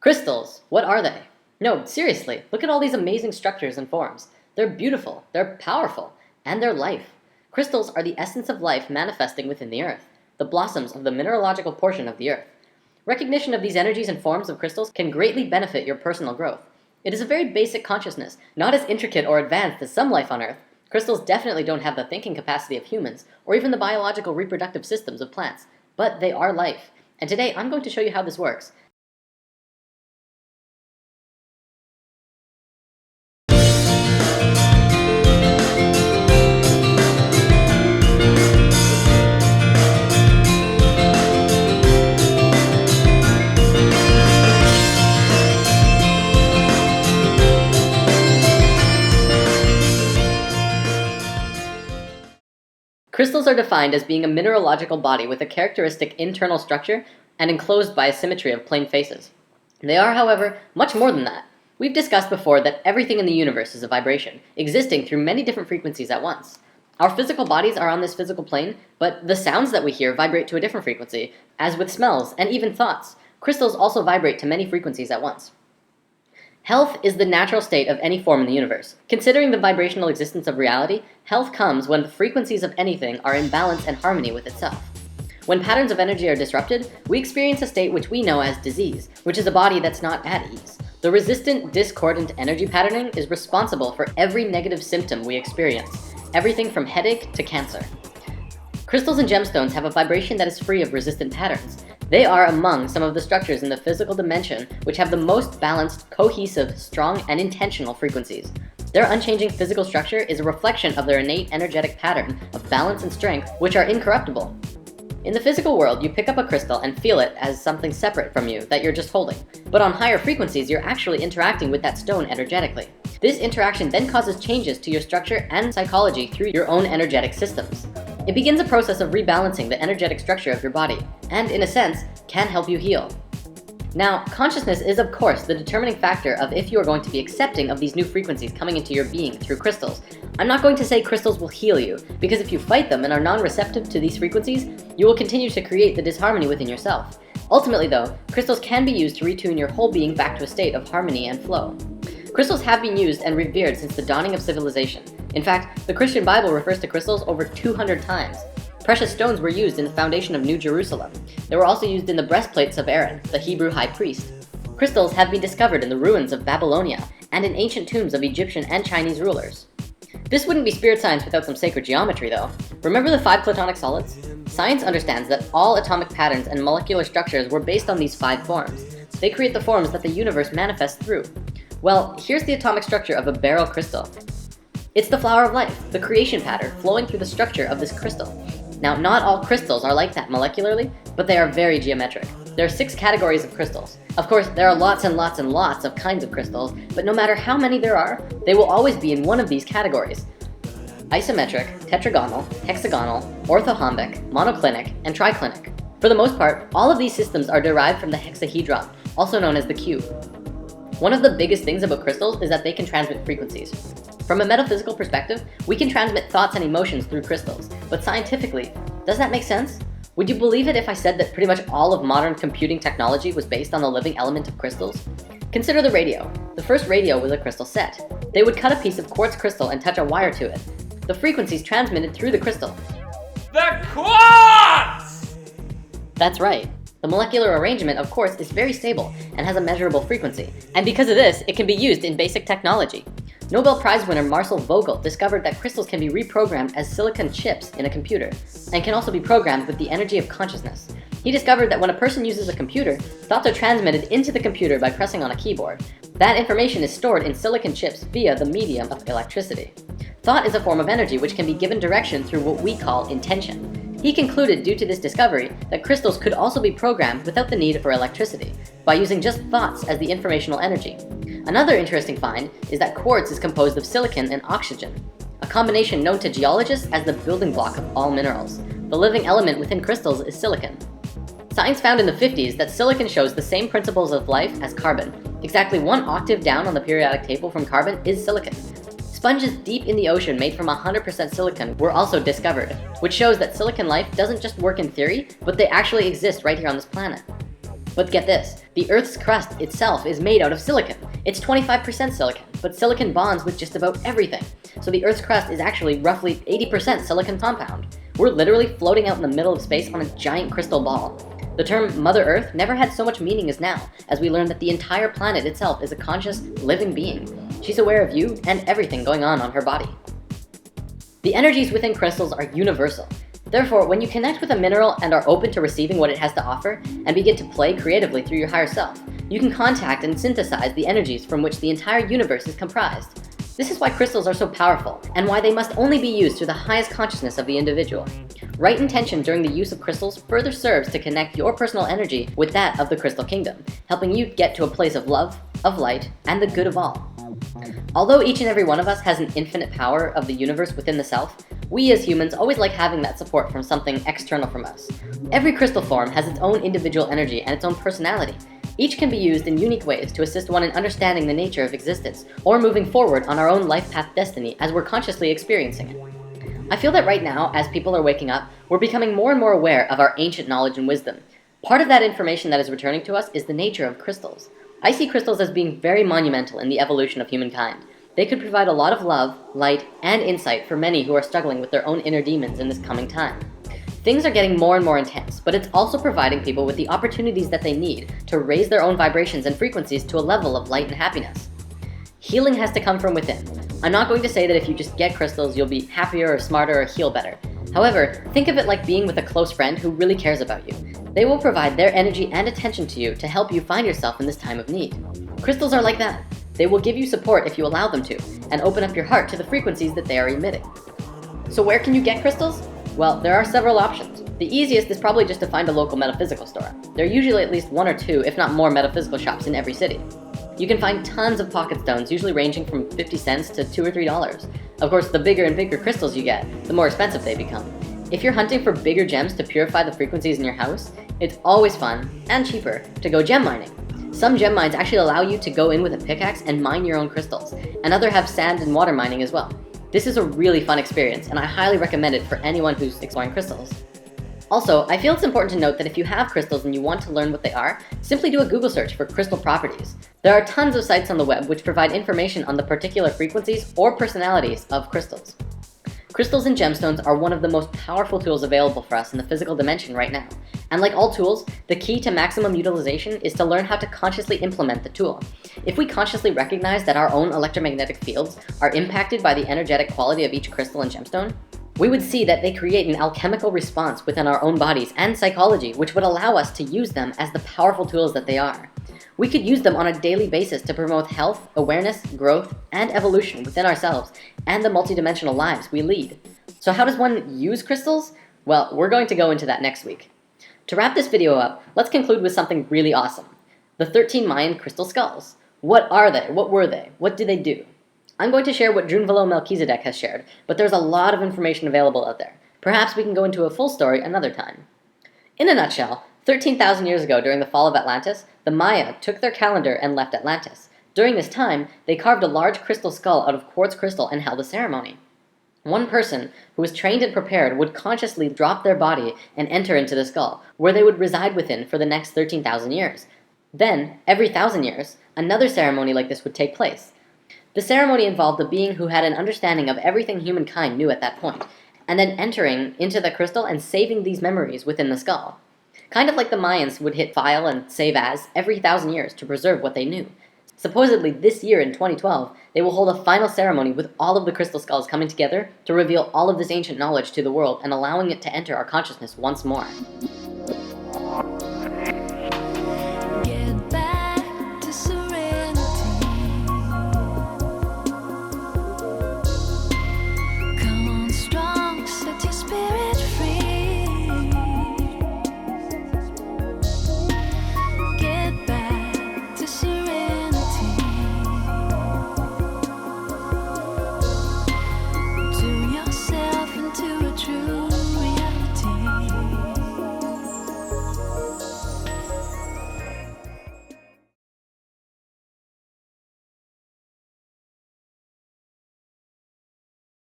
Crystals, what are they? No, seriously, look at all these amazing structures and forms. They're beautiful, they're powerful, and they're life. Crystals are the essence of life manifesting within the earth, the blossoms of the mineralogical portion of the earth. Recognition of these energies and forms of crystals can greatly benefit your personal growth. It is a very basic consciousness, not as intricate or advanced as some life on earth. Crystals definitely don't have the thinking capacity of humans, or even the biological reproductive systems of plants, but they are life. And today I'm going to show you how this works. Crystals are defined as being a mineralogical body with a characteristic internal structure and enclosed by a symmetry of plane faces. They are, however, much more than that. We've discussed before that everything in the universe is a vibration, existing through many different frequencies at once. Our physical bodies are on this physical plane, but the sounds that we hear vibrate to a different frequency, as with smells and even thoughts. Crystals also vibrate to many frequencies at once. Health is the natural state of any form in the universe. Considering the vibrational existence of reality, health comes when the frequencies of anything are in balance and harmony with itself. When patterns of energy are disrupted, we experience a state which we know as disease, which is a body that's not at ease. The resistant, discordant energy patterning is responsible for every negative symptom we experience, everything from headache to cancer. Crystals and gemstones have a vibration that is free of resistant patterns. They are among some of the structures in the physical dimension which have the most balanced, cohesive, strong, and intentional frequencies. Their unchanging physical structure is a reflection of their innate energetic pattern of balance and strength, which are incorruptible. In the physical world, you pick up a crystal and feel it as something separate from you that you're just holding. But on higher frequencies, you're actually interacting with that stone energetically. This interaction then causes changes to your structure and psychology through your own energetic systems. It begins a process of rebalancing the energetic structure of your body, and in a sense, can help you heal. Now, consciousness is of course the determining factor of if you are going to be accepting of these new frequencies coming into your being through crystals. I'm not going to say crystals will heal you, because if you fight them and are non-receptive to these frequencies, you will continue to create the disharmony within yourself. Ultimately though, crystals can be used to retune your whole being back to a state of harmony and flow. Crystals have been used and revered since the dawning of civilization. In fact, the Christian Bible refers to crystals over 200 times. Precious stones were used in the foundation of New Jerusalem. They were also used in the breastplates of Aaron, the Hebrew high priest. Crystals have been discovered in the ruins of Babylonia and in ancient tombs of Egyptian and Chinese rulers. This wouldn't be spirit science without some sacred geometry though. Remember the 5 platonic solids? Science understands that all atomic patterns and molecular structures were based on these 5 forms. They create the forms that the universe manifests through. Well, here's the atomic structure of a beryl crystal. It's the flower of life, the creation pattern flowing through the structure of this crystal. Now, not all crystals are like that molecularly, but they are very geometric. There are 6 categories of crystals. Of course, there are lots and lots and lots of kinds of crystals, but no matter how many there are, they will always be in one of these categories: isometric, tetragonal, hexagonal, orthorhombic, monoclinic, and triclinic. For the most part, all of these systems are derived from the hexahedron, also known as the cube. One of the biggest things about crystals is that they can transmit frequencies. From a metaphysical perspective, we can transmit thoughts and emotions through crystals, but scientifically, does that make sense? Would you believe it if I said that pretty much all of modern computing technology was based on the living element of crystals? Consider the radio. The first radio was a crystal set. They would cut a piece of quartz crystal and touch a wire to it. The frequencies transmitted through the crystal. The quartz! That's right. The molecular arrangement, of course, is very stable and has a measurable frequency, and because of this, it can be used in basic technology. Nobel Prize winner Marcel Vogel discovered that crystals can be reprogrammed as silicon chips in a computer, and can also be programmed with the energy of consciousness. He discovered that when a person uses a computer, thoughts are transmitted into the computer by pressing on a keyboard. That information is stored in silicon chips via the medium of electricity. Thought is a form of energy which can be given direction through what we call intention. He concluded, due to this discovery, that crystals could also be programmed without the need for electricity, by using just thoughts as the informational energy. Another interesting find is that quartz is composed of silicon and oxygen, a combination known to geologists as the building block of all minerals. The living element within crystals is silicon. Science found in the 50s that silicon shows the same principles of life as carbon. Exactly 1 octave down on the periodic table from carbon is silicon. Sponges deep in the ocean made from 100% silicon were also discovered, which shows that silicon life doesn't just work in theory, but they actually exist right here on this planet. But get this, the Earth's crust itself is made out of silicon. It's 25% silicon, but silicon bonds with just about everything. So the Earth's crust is actually roughly 80% silicon compound. We're literally floating out in the middle of space on a giant crystal ball. The term Mother Earth never had so much meaning as now, as we learn that the entire planet itself is a conscious, living being. She's aware of you and everything going on her body. The energies within crystals are universal. Therefore, when you connect with a mineral and are open to receiving what it has to offer, and begin to play creatively through your higher self, you can contact and synthesize the energies from which the entire universe is comprised. This is why crystals are so powerful, and why they must only be used through the highest consciousness of the individual. Right intention during the use of crystals further serves to connect your personal energy with that of the crystal kingdom, helping you get to a place of love, of light, and the good of all. Although each and every one of us has an infinite power of the universe within the self, we as humans always like having that support from something external from us. Every crystal form has its own individual energy and its own personality. Each can be used in unique ways to assist one in understanding the nature of existence, or moving forward on our own life path destiny as we're consciously experiencing it. I feel that right now, as people are waking up, we're becoming more and more aware of our ancient knowledge and wisdom. Part of that information that is returning to us is the nature of crystals. I see crystals as being very monumental in the evolution of humankind. They could provide a lot of love, light, and insight for many who are struggling with their own inner demons in this coming time. Things are getting more and more intense, but it's also providing people with the opportunities that they need to raise their own vibrations and frequencies to a level of light and happiness. Healing has to come from within. I'm not going to say that if you just get crystals, you'll be happier or smarter or heal better. However, think of it like being with a close friend who really cares about you. They will provide their energy and attention to you to help you find yourself in this time of need. Crystals are like that. They will give you support if you allow them to, and open up your heart to the frequencies that they are emitting. So where can you get crystals? Well, there are several options. The easiest is probably just to find a local metaphysical store. There are usually at least one or two, if not more, metaphysical shops in every city. You can find tons of pocket stones, usually ranging from 50 cents to $2 or $3. Of course, the bigger and bigger crystals you get, the more expensive they become. If you're hunting for bigger gems to purify the frequencies in your house, it's always fun, and cheaper, to go gem mining. Some gem mines actually allow you to go in with a pickaxe and mine your own crystals, and others have sand and water mining as well. This is a really fun experience, and I highly recommend it for anyone who's exploring crystals. Also, I feel it's important to note that if you have crystals and you want to learn what they are, simply do a Google search for crystal properties. There are tons of sites on the web which provide information on the particular frequencies or personalities of crystals. Crystals and gemstones are one of the most powerful tools available for us in the physical dimension right now. And like all tools, the key to maximum utilization is to learn how to consciously implement the tool. If we consciously recognize that our own electromagnetic fields are impacted by the energetic quality of each crystal and gemstone, we would see that they create an alchemical response within our own bodies and psychology, which would allow us to use them as the powerful tools that they are. We could use them on a daily basis to promote health, awareness, growth, and evolution within ourselves and the multidimensional lives we lead. So how does one use crystals? Well, we're going to go into that next week. To wrap this video up, let's conclude with something really awesome. The 13 Mayan crystal skulls. What are they? What were they? What do they do? I'm going to share what Drunvalo Melchizedek has shared, but there's a lot of information available out there. Perhaps we can go into a full story another time. In a nutshell, 13,000 years ago during the fall of Atlantis, the Maya took their calendar and left Atlantis. During this time, they carved a large crystal skull out of quartz crystal and held a ceremony. One person who was trained and prepared would consciously drop their body and enter into the skull, where they would reside within for the next 13,000 years. Then, every 1,000 years, another ceremony like this would take place. The ceremony involved a being who had an understanding of everything humankind knew at that point, and then entering into the crystal and saving these memories within the skull. Kind of like the Mayans would hit file and save as every 1,000 years to preserve what they knew. Supposedly this year in 2012, they will hold a final ceremony with all of the crystal skulls coming together to reveal all of this ancient knowledge to the world and allowing it to enter our consciousness once more.